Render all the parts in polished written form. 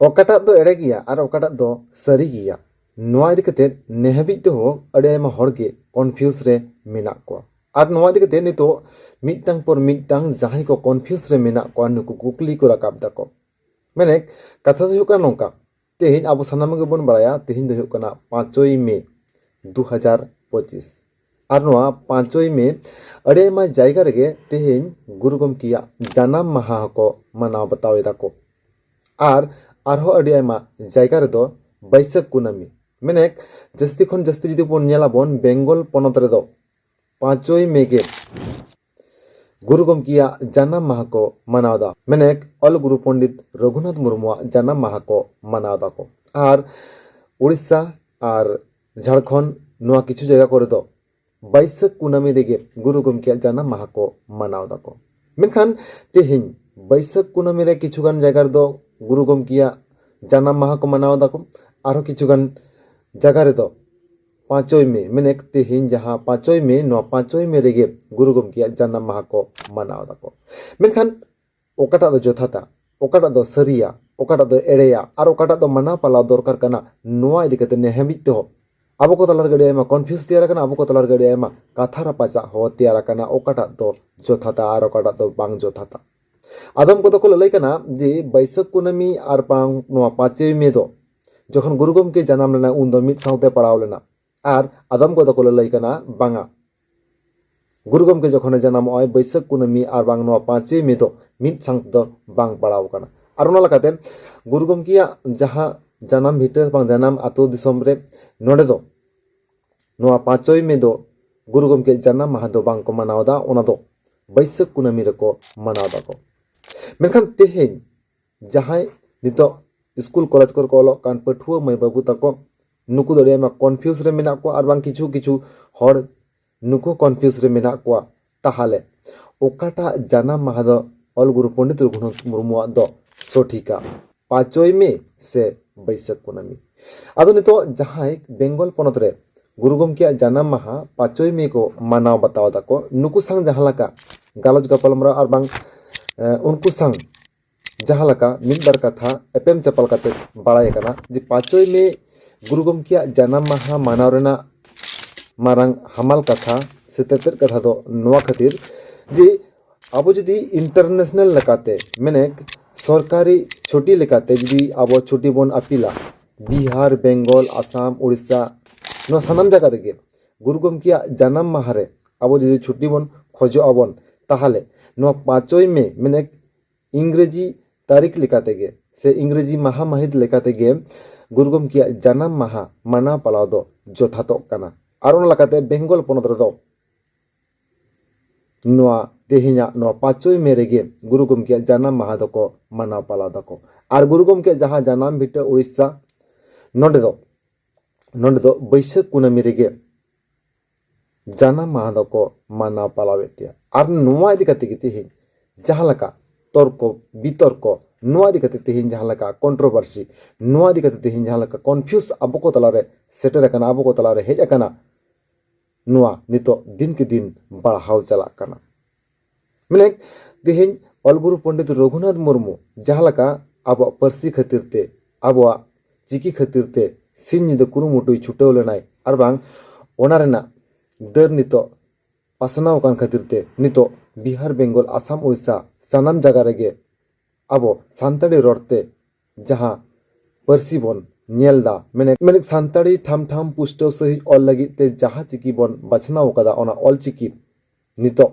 ᱚᱠᱟᱴᱟᱜ ᱫᱚ ᱮᱲᱮ ᱜᱮᱭᱟ ᱟᱨ ᱚᱠᱟᱴᱟᱜ ᱫᱚ ᱥᱟᱹᱨᱤ ᱜᱮᱭᱟ ᱱᱚᱣᱟ ᱤᱫᱤ ᱠᱟᱛᱮ ᱱᱮᱦᱟᱹᱵᱤᱡ ᱛᱮᱦᱚᱸ ᱟᱹᱰᱤ ᱟᱭᱢᱟ ᱦᱚᱲᱜᱮ ᱠᱚᱱᱯᱷᱤᱭᱩᱡᱽ ᱨᱮ ᱢᱮᱱᱟᱜ ᱠᱚᱣᱟ ᱟᱨ ᱱᱚᱣᱟ ᱤᱫᱤ ᱠᱟᱛᱮ ᱱᱤᱛᱚᱜ ᱢᱤᱫᱴᱟᱝ ᱯᱚᱨ ᱢᱤᱫᱴᱟᱝ ᱡᱟᱦᱟᱸᱭ ᱠᱚ ᱠᱚᱱᱯᱷᱤᱭᱩᱡᱽ ᱨᱮ ᱢᱮᱱᱟᱜ ᱠᱚᱣᱟ ᱱᱩᱠᱩ ᱠᱩᱠᱞᱤ ᱠᱚ ᱨᱟᱠᱟᱵ ᱫᱟᱠᱚ ᱢᱟᱱᱮ ᱠᱟᱛᱷᱟ ᱫᱚ ᱦᱩᱭᱩᱜ ᱠᱟᱱᱟ ᱱᱚᱝᱠᱟ ᱛᱮᱦᱮᱧ ᱟᱵᱚ ᱥᱟᱱᱟᱢ ᱜᱮᱵᱚᱱ ᱵᱟᱲᱟᱭᱟ ᱛᱮᱦᱮᱧ ᱫᱚ ᱦᱩᱭᱩᱜ ᱠᱟᱱᱟ 5ই ᱢᱮ 2025 ᱟᱨ ᱱᱚᱣᱟ 5ই ᱢᱮ ᱟᱹᱰᱤ ᱟᱭᱢᱟ ᱡᱟᱭᱜᱟ ᱨᱮᱜᱮ ᱛᱮᱦᱮᱧ ᱜᱩᱨᱩ ᱜᱚᱢᱠᱮᱭᱟᱜ ᱡᱟᱱᱟᱢ ᱢᱟᱦᱟ ᱦᱚᱸᱠᱚ ᱢᱟᱱᱟᱣ ᱵᱟᱛᱟᱣ ᱮᱫᱟ ᱠᱚ ᱟᱨ ᱟᱨᱦᱚᱸ ᱟᱹᱰᱤ ᱟᱭᱢᱟ ᱡᱟᱭᱜᱟ ᱨᱮᱫᱚ ᱵᱟᱹᱭᱥᱟᱹᱠᱷ ᱠᱩᱱᱟᱹᱢᱤ ᱢᱟᱱᱮ ᱡᱟᱹᱥᱛᱤ ᱠᱷᱚᱱ ᱡᱟᱹᱥᱛᱤ ᱡᱩᱫᱤ ᱵᱚᱱ ᱧᱮᱞᱟᱵᱚᱱ ᱵᱮᱝᱜᱚᱞ ᱯᱚᱱᱚᱛ ᱨᱮᱫᱚ 5ই ᱢᱮ ᱜᱮ गुरु गमकिया जानाम माह को मनावदा मैंने ऑल गुरु पंडित रघुनाथ मुर्मुआ जानाम माह को मनावदा को और उड़ीसा और झारखंड नोआ किछु जगह करे दो बैसाख कुनामी रेगे गुरु गमकिया जानाम माह को मनावदा को मेनखान तेहिं बैसाख कुनामी रे किछुगान जगह दो गुरु गमकिया जानाम माह को मनावदा को आरो किछुगान जगह रे दो 5ই মে मैंने तेहिं जहाँ 5ই মে नो 5ই মে रेगे गुरु गमकिया जानाम माह को मनावदा को मेनखान ओकाटा दो जोथाता ओकाटा दो सरिया ओकाटा दो एड़ेया और ओकाटा दो मना पाला दरकार कना नोआ इदि कते नेहमित तो अब को तलार गड़े आयमा कन्फ्यूज तैयार कना अब को तलार गड़े आयमा काथा रापाचा हो तैयार कना ओकाटा दो जोथाता और ओकाटा दो बांग जोथाता आदम को तो को लई कना जे बैसाख कुनामी और बांग नोआ 5ই মে दो जखन गुरु गमके जानाम लेना उन दो मिद साउते पड़ाव लेना और आदम को तो लई कना बांगा गुरु गमके जखन जानाम आय बैसाख कुनामी और बांग नोआ 5ই মে दो मिद सांग दो बांग पड़ाव कना और ओना लकाते गुरु गमकिया जहां जानाम भिटे बांग जानाम आतो दिसम रे नोडे दो नोआ 5ই মে दो गुरु गमके जानाम माह दो बांग को मनावदा ओना दो बैसाख कुनामी रे को मनावदा को मेनखान तेहें जहां नितो स्कूल कॉलेज को ऑलग कान पठुआ मै बाबू तको नुकु दो मा कन्फ्यूज रे मेना को और बांग किछु किछु हर नुकु कन्फ्यूज रे मेना को ताहाले ओकाटा जानाम माह दो ऑल गुरु पंडित रघुनाथ मुर्मुआ दो सठिका 5ই মে से बैसाख कुनामी आदो नितो जहां बेंगल पनत रे गुरु गमकिया जानाम माह 5ই মে को मानाव बताव दाको नुकु संग जहां लका गालज गपलमरा और बांग उनको संग जहां लका मिदबार कथा एपेम चपल कते बाड़ाय कना जे 5ই মে गुरु गमकिया जानाम माह मानाव रेना मारांग हमाल कथा सेतेतेर कथा दो नोआ खातिर जे अब जुदी इंटरनेशनल लेकाते माने सरकारी छुट्टी लेकाते जुदी अब छुट्टी बन आपिला बिहार बेंगल आसाम उड़ीसा नो सानाम जगह रेगे गुरु गमकिया जानाम माह रे अब जुदी छुट्टी बन खोजो आबन ताहाले नो 5ই মে माने इंग्रेजी तारीख लेकाते गे से इंग्रेजी माह माहित लेकाते गे गुरु गमकिया जानाम माह माना पालाव दो जोथातो काना और ओना लकाते बेंगल पनत रे दो नोआ तेहिया नो 5ই মে रेगे गुरु गमकिया जानाम माह दो को माना पालाव दको और गुरु गमकिया जहां जानाम भिटे उड़ीसा नोडे दो बैसाख कुनामी रेगे जानाम माह दो को माना पालावेतिया और नोआ इदि कते गे तेहिं जहां लका तर्क बितर्क नोआ इदि कते तेहिं जहां लका कंट्रोवर्सी नोआ इदि कते तेहिं जहां लका कन्फ्यूज अब को तलारे सेटर कना अब को तलारे हेज कना नोआ नितो दिन के दिन बढ़ाव चला कना माने तेहिं ऑल गुरु पंडित रघुनाथ मुर्मू जहां लका अब परसी खातिर ते अब चिकी खातिर ते सिन निदो कुरुमुटुई छुटाव लेनाय और बांग ओना रेना दर नितो पासनाव कान खातिर ते नितो बिहार बेंगल आसाम उड़ीसा सानाम जगह रेगे अब सानताड़ी रड़ते जहां परसी बन नेलदा मैंने सानताड़ी ठाम ठाम पुष्टव सही ऑल लगी ते जहां चिकी बन बाछनाव कदा ओना ऑल चिकी नितो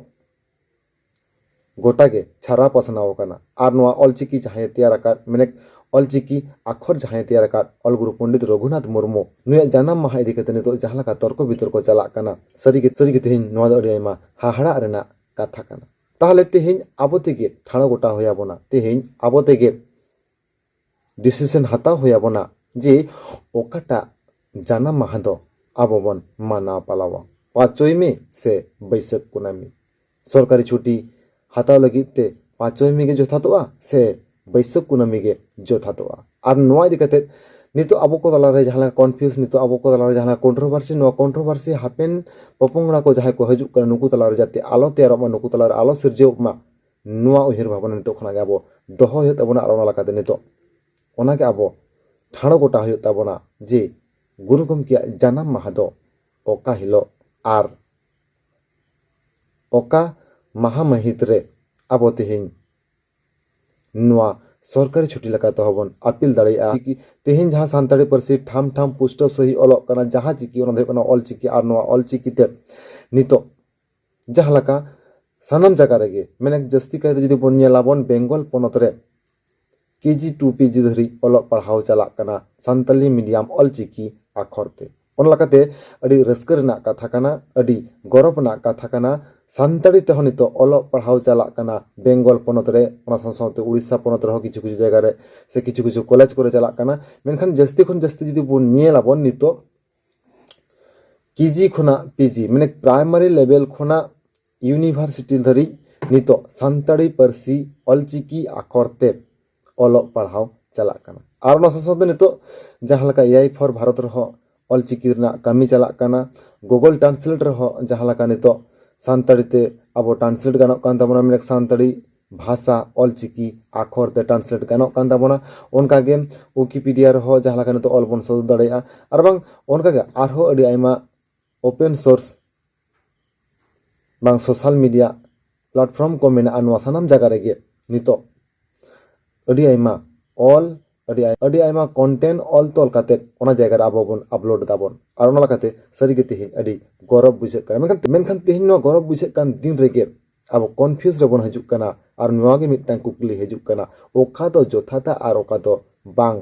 गोटागे छारा पासनाव कना और नोआ ऑल चिकी जहां तैयार आकार मैंने ऑल चिकी आखर जहां तैयार आकार ऑल गुरु पंडित रघुनाथ मुर्मू नुया जानाम माह इदि कते नितो जहां लका तर्क बितर्क चला कना सरीगे तेहिं नोआ दो अडि आयमा हाहाड़ा रेना कथा कना ताहले तेहिं आबो तेगे ठाणो गोटा होयाबोना तेहिं आबो तेगे डिसीजन हाताव होयाबोना जे ओकाटा जानाम माह दो आबो बन माना पालावा 5ই মে से बैसाख कुनामी सरकारी छुट्टी हाताव लगी ते 5ই মে गे जोथातोआ से बैसाख कुनामी गे जोथातोआ और नोआ इदि कते नितो अब को तलारे जहां कन्फ्यूज नितो अब को तलारे जहां कंट्रोवर्सी नो कंट्रोवर्सी हापेन पपोंगड़ा को जहां को हजुक कर नुकु तलारे जाते आलो तैयार मा नुकु तलारे आलो सिरजेव मा नोआ उहिर भावना नितो खना अब दोहो हेत अबना आरोना लकाते नितो ओनागे आबो ठाणो गोटा हुयुग ताबोना जे गुरु गमकेयाग जानाम माहा दो ओका हिलो आर ओका माहा महित रे आबो तेहेñ नुआ सरकारी छुट्टी लेकाते हबन अपील दाड़ेया चिकी तेहेñ जहां सानताड़ी पारसी ठाम ठाम पुष्टव सही ऑलोग कना जहां चिकी ओना दो हुयुग कना ऑल चिकी आर नुआ ऑल चिकी ते नितो जहां लका सानाम जगह रेगे मेने जस्ती कायते जुदी बोन नेलाबन बेंगल पोनत रे केजी 2 पीजी धरी ऑलोग पढ़ाव चलाग कना सानताली मीडियम ऑल चिकी आखर ते ओना लकाते अडी रस्कर रना कथा कना अडी गौरव रना कथा कना सानताड़ी ते नितो ऑलोग पढ़ाव चलाग कना बेंगल पोनत रे ओना साथे उड़ीसा पोनत रे किछु किछु जगह रे से किछु किछु कॉलेज करे चलाग कना मेनखान जस्ती खन जस्ती जुदी बोन नेलाबन नितो केजी खुना पीजी माने प्राइमरी लेवल खुना यूनिवर्सिटी धरी नितो सानताड़ी पारसी ऑलचिकी आखर ते ऑलोग पढ़ाव चलाग कना आर ओना साथे नितो जहां लका एआई फॉर भारत रहो ऑलचिकी रना कामी चलाग कना गूगल ट्रांसलेट रहो जहां लका नितो सानताड़ी ते आबो ट्रांसलेट गानोग कान ताबोना मेने सानताड़ी भाषा ऑलचिकी आखर ते ट्रांसलेट गानोग कान ताबोना ओनकागे विकिपीडिया रहो जहां लका नितो ऑल बोन सदर दाड़ेया आर बांग ओनकागे आरहो अडी आयमा ओपन सोर्स बांग सोशल मीडिया प्लेटफॉर्म को मेना नुआ सानाम जगह रेगे नितो अडी आयमा ऑल अडी आयमा कंटेंट ऑल तोल काते ओना जगह रे आबो बोन अपलोड दाबोन आर ओना लकाते सरीगे तेहेñ अडी गौरव बुझे कना मेनखान तेहेñ नुआ गौरव बुझे कान दिन रेगे आबो कन्फ्यूज रे बोन हजुग कना आर नुआ गे मिटटां कुकली हजुग कना ओका दो जोथाता आर ओका दो बांग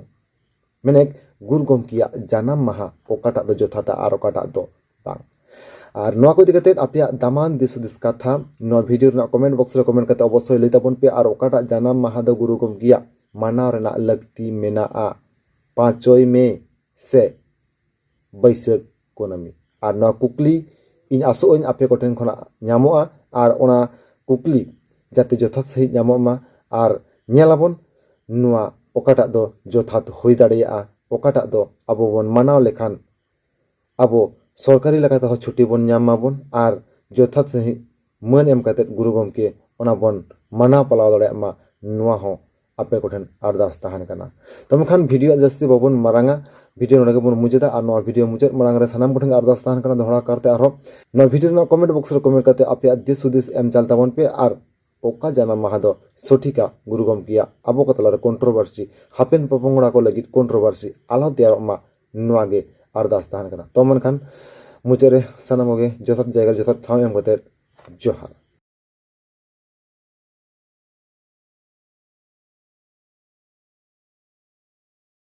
मेने गुरु गमकेयाग जानाम माहा ओकाटा दो जोथाता आर ओकाटा दो बांग और नोआ को दिखते आपे दामान दिस हुदिस कथा नोआ वीडियो ना कमेंट बॉक्स रे कमेंट करते अवश्य लई ताबन पे और ओकाटा जानाम माहा दो गुरु गमकेयाग मानाव रेना लगती मेनाआ 5 मे से बैसाख कुनामी और नोआ कुकली इन आसोइन आपे कोठेन खना ᱧᱟᱢᱚᱜᱼᱟ और ओना कुकली जाते जथात सही ᱧᱟᱢᱚᱜ और नेलाबन नुआ ओकाटा दो जथात हुई दाड़ेया ओकाटा दो आबो बन मानाव लेखान आबो सरकारी लेकाते हो छुट्टी बन ᱧᱟᱢᱟᱵᱚन और जथात सही मान एम काते गुरु गमके ओना बन मानाव पालाव दाड़ेया नुआ हो आपे कोठेन अरदास ताहन कना तमखान वीडियो जस्ती बाबन मारांगा वीडियो नोडे बन मुजेदा और नुआ वीडियो मुचाद मारांग रे सानाम कोठेन अरदास ताहन कना दोहरा करते आरो नुआ वीडियो ना कमेंट बॉक्स रे कमेंट करते आपे दिस हुदिस एम चाल ताबन पे और ओका जानाम माहा दो सठिका गुरु गमकेया आबो को तलारे कंट्रोवर्सी हापेन पपंगड़ा को लगित कंट्रोवर्सी आलो तैयार नुआ गे अरदास ताहन कना तो मनखान मुचारे सानामगे जथात जायगा जथात ठाव एम कते जोहार।